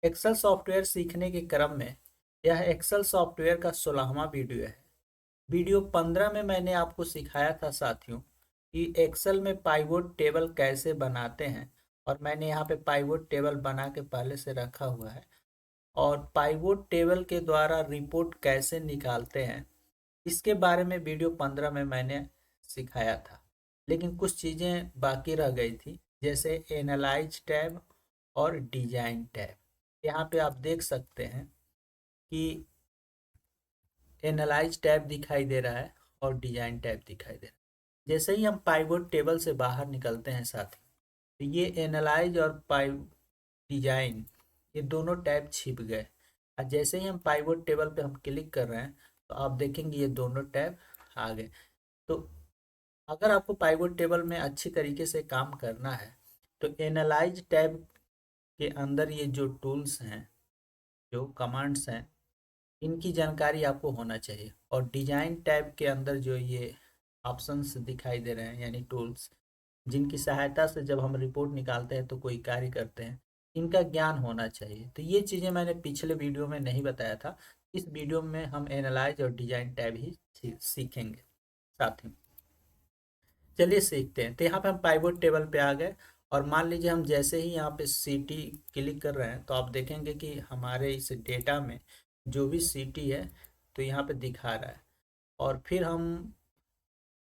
Excel software सीखने के क्रम में यह एक्सेल सॉफ्टवेयर का 16वां वीडियो है। वीडियो 15 में मैंने आपको सिखाया था साथियों कि एक्सेल में पाइवोट टेबल कैसे बनाते हैं, और मैंने यहाँ पे पाइवोट टेबल बना के पहले से रखा हुआ है। और पाइवोट टेबल के द्वारा रिपोर्ट कैसे निकालते हैं, इसके बारे में वीडियो 15 में मैंने सिखाया था। लेकिन कुछ चीज़ें बाकी रह गई थी, जैसे एनालाइज टैब और डिजाइन टैब। यहाँ पे आप देख सकते हैं कि एनालाइज टैब दिखाई दे रहा है और डिजाइन टैब दिखाई दे रहा है। जैसे ही हम पाइवोट टेबल से बाहर निकलते हैं साथी, तो ये एनालाइज और डिजाइन, ये दोनों टैब छिप गए। और जैसे ही हम पाइवोट टेबल पे हम क्लिक कर रहे हैं, तो आप देखेंगे ये दोनों टैब आ गए। तो अगर आपको पाइवोट टेबल में अच्छी तरीके से काम करना है, तो एनालाइज टैब के अंदर ये जो टूल्स हैं, जो कमांड्स हैं, इनकी जानकारी आपको होना चाहिए। और डिजाइन टैब के अंदर जो ये ऑप्शंस दिखाई दे रहे हैं, यानी टूल्स, जिनकी सहायता से जब हम रिपोर्ट निकालते हैं तो कोई कार्य करते हैं, इनका ज्ञान होना चाहिए। तो ये चीज़ें मैंने पिछले वीडियो में नहीं बताया था। इस वीडियो में हम एनालाइज और डिजाइन टैब ही सीखेंगे साथ ही। चलिए सीखते हैं। तो यहाँ पे हम पाइवोट टेबल पे आ गए, और मान लीजिए हम जैसे ही यहाँ पे सीटी क्लिक कर रहे हैं, तो आप देखेंगे कि हमारे इस डेटा में जो भी सीटी है तो यहाँ पे दिखा रहा है। और फिर हम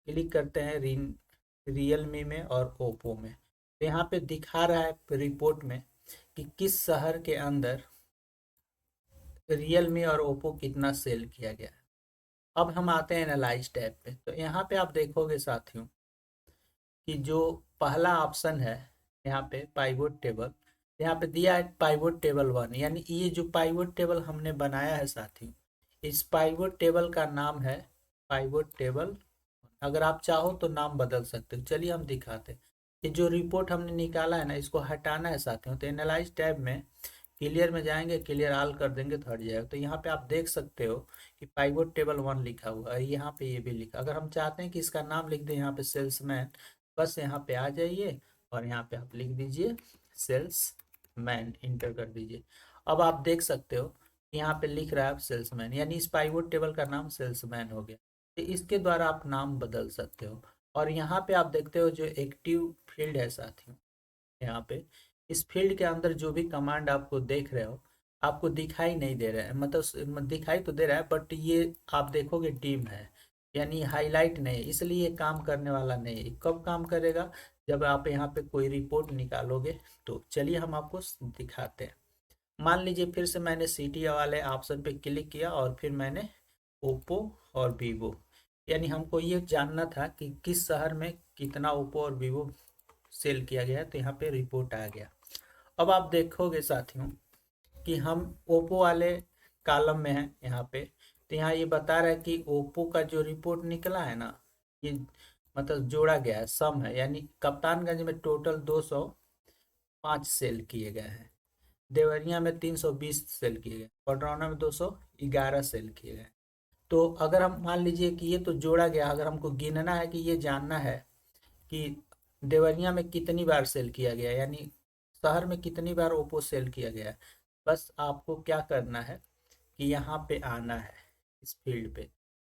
क्लिक करते हैं रियलमी में और ओप्पो में, तो यहाँ पे दिखा रहा है रिपोर्ट में कि किस शहर के अंदर रियलमी और ओप्पो कितना सेल किया गया है। अब हम आते हैं एनालाइज टैब पे। तो यहाँ पे आप देखोगे साथियों कि जो पहला ऑप्शन है यहाँ पे पाइवोट टेबल, यहाँ पे दिया है पाइवोट टेबल 1, यानी ये जो पाइवोट टेबल हमने बनाया है साथियों, इस पाइवोट टेबल का नाम है पाइवोट टेबल। अगर आप चाहो तो नाम बदल सकते हो। चलिए हम दिखाते हैं। ये जो रिपोर्ट हमने निकाला है ना, इसको हटाना है साथियों। तो एनालाइज टैब में क्लियर में जाएंगे, क्लियर ऑल कर देंगे तो हट जाएगा। तो यहाँ पे आप देख सकते हो कि पाइवोट टेबल 1 लिखा हुआ है, यहाँ पे ये भी लिखा। अगर हम चाहते हैं कि इसका नाम लिख दें यहाँ पे सेल्समैन, बस यहाँ पे आ जाइए और यहाँ पे आप लिख दीजिए सेल्समैन, इंटर कर दीजिए। अब आप देख सकते हो यहाँ पे लिख रहा है सेल्समैन, यानी इस पाइवोट टेबल का नाम सेल्समैन हो गया। तो इसके द्वारा आप नाम बदल सकते हो। और यहाँ पे आप देखते हो जो एक्टिव फील्ड है साथियों, यहाँ पे इस फील्ड के अंदर जो भी कमांड आपको देख रहे हो, आपको दिखाई नहीं दे रहा है। मतलब दिखाई तो दे रहा है, बट ये आप देखोगे टीम है, यानी हाईलाइट नहीं, इसलिए ये काम करने वाला नहीं है। कब काम करेगा? जब आप यहाँ पे कोई रिपोर्ट निकालोगे। तो चलिए हम आपको दिखाते हैं। मान लीजिए फिर से मैंने सिटी वाले ऑप्शन पे क्लिक किया और फिर मैंने ओप्पो और वीवो, यानी हमको ये जानना था कि किस शहर में कितना ओप्पो और वीवो सेल किया गया है। तो यहाँ पे रिपोर्ट आ गया। अब आप देखोगे साथियों कि हम ओप्पो वाले कॉलम में हैं यहाँ पे। तो यहाँ ये बता रहा है कि ओप्पो का जो रिपोर्ट निकला है ना, ये मतलब जोड़ा गया है, सम है, यानी कप्तानगंज में टोटल 205 सेल किए गए हैं, देवरिया में 320 सेल किए गए, पडरौना में 211 सेल किए गए। तो अगर हम मान लीजिए कि ये तो जोड़ा गया, अगर हमको गिनना है कि ये जानना है कि देवरिया में कितनी बार सेल किया गया, यानी शहर में कितनी बार ओप्पो सेल किया गया है, बस आपको क्या करना है कि यहाँ पे आना है इस फील्ड पे,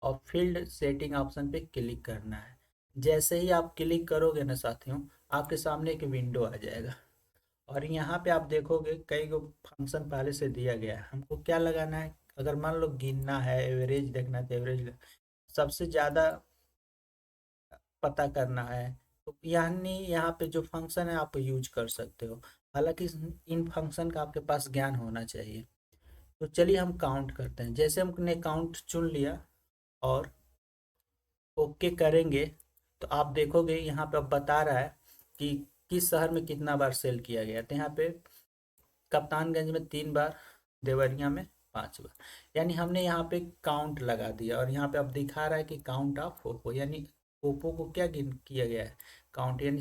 और फील्ड सेटिंग ऑप्शन पे क्लिक करना है। जैसे ही आप क्लिक करोगे ना साथियों, आपके सामने एक विंडो आ जाएगा, और यहाँ पे आप देखोगे कई गो फंक्शन पहले से दिया गया है। हमको क्या लगाना है? अगर मान लो गिनना है, एवरेज देखना है, तो एवरेज सबसे ज़्यादा पता करना है, तो यानी यहाँ पे जो फंक्शन है आप यूज कर सकते हो। हालांकि इन फंक्शन का आपके पास ज्ञान होना चाहिए। तो चलिए हम काउंट करते हैं। जैसे हमने काउंट चुन लिया और ओके करेंगे, तो आप देखोगे यहाँ पे अब बता रहा है कि किस शहर में कितना बार सेल किया गया। तो यहाँ पे कप्तानगंज में 3 बार, देवरिया में 5 बार, यानी हमने यहाँ पे काउंट लगा दिया। और यहाँ पे अब दिखा रहा है कि काउंट ऑफ ओप्पो, यानी ओप्पो को क्या गिन किया गया है, काउंट, यानी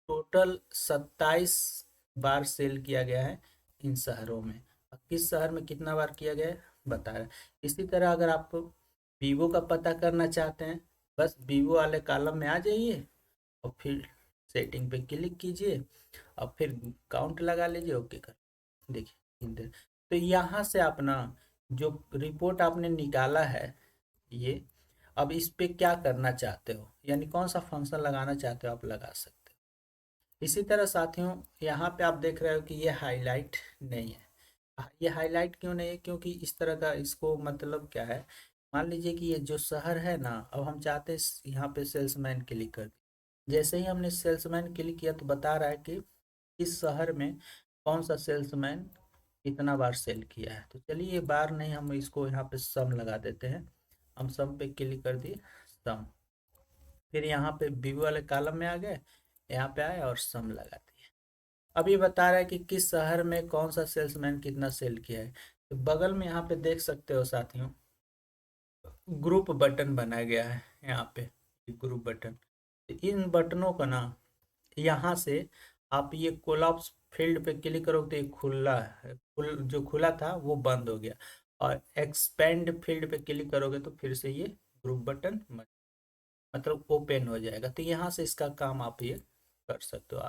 टोटल 27 बार सेल किया गया है इन शहरों में। अब किस शहर में कितना बार किया गया है बता रहा है। इसी तरह अगर आप वीवो का पता करना चाहते हैं, बस वीवो वाले कॉलम में आ जाइए और फिर सेटिंग पे क्लिक कीजिए और फिर काउंट लगा लीजिए, ओके कर। देखिए तो यहाँ से अपना जो रिपोर्ट आपने निकाला है ये, अब इस पे क्या करना चाहते हो, यानी कौन सा फंक्शन लगाना चाहते हो आप लगा सकते हो। इसी तरह साथियों यहाँ पे आप देख रहे हो कि ये हाईलाइट नहीं है। ये हाईलाइट क्यों नहीं है, क्योंकि इस तरह का इसको मतलब क्या है, मान लीजिए कि ये जो शहर है ना, अब हम चाहते हैं यहाँ पे सेल्समैन क्लिक कर दिए। जैसे ही हमने सेल्समैन क्लिक किया तो बता रहा है कि इस शहर में कौन सा सेल्समैन कितना बार सेल किया है। तो चलिए ये बार नहीं, हम इसको यहाँ पे सम लगा देते हैं। हम सम पे क्लिक कर दिए, सम। फिर यहाँ पे व्यू वाले कॉलम में आ गए, यहाँ पे आए और सम लगा दिए। अब ये बता रहा है कि किस शहर में कौन सा सेल्समैन कितना सेल किया है। तो बगल में यहाँ पे देख सकते हो साथियों, ग्रुप बटन बनाया गया है यहाँ पे, ग्रुप बटन। इन बटनों का ना, यहाँ से आप ये कोलैप्स फील्ड पे क्लिक करोगे तो ये खुला है, जो खुला था वो बंद हो गया। और एक्सपेंड फील्ड पे क्लिक करोगे तो फिर से ये ग्रुप बटन मतलब ओपन हो जाएगा। तो यहाँ से इसका काम आप ये कर सकते हो।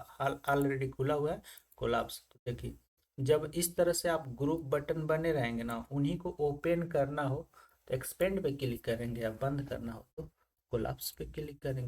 ऑलरेडी खुला हुआ है कोलैप्स। तो देखिए जब इस तरह से आप ग्रुप बटन बने रहेंगे ना, उन्हीं को ओपन करना हो तो एक्सपेंड पे क्लिक करेंगे, या बंद करना हो तो कोलैप्स पे क्लिक करेंगे।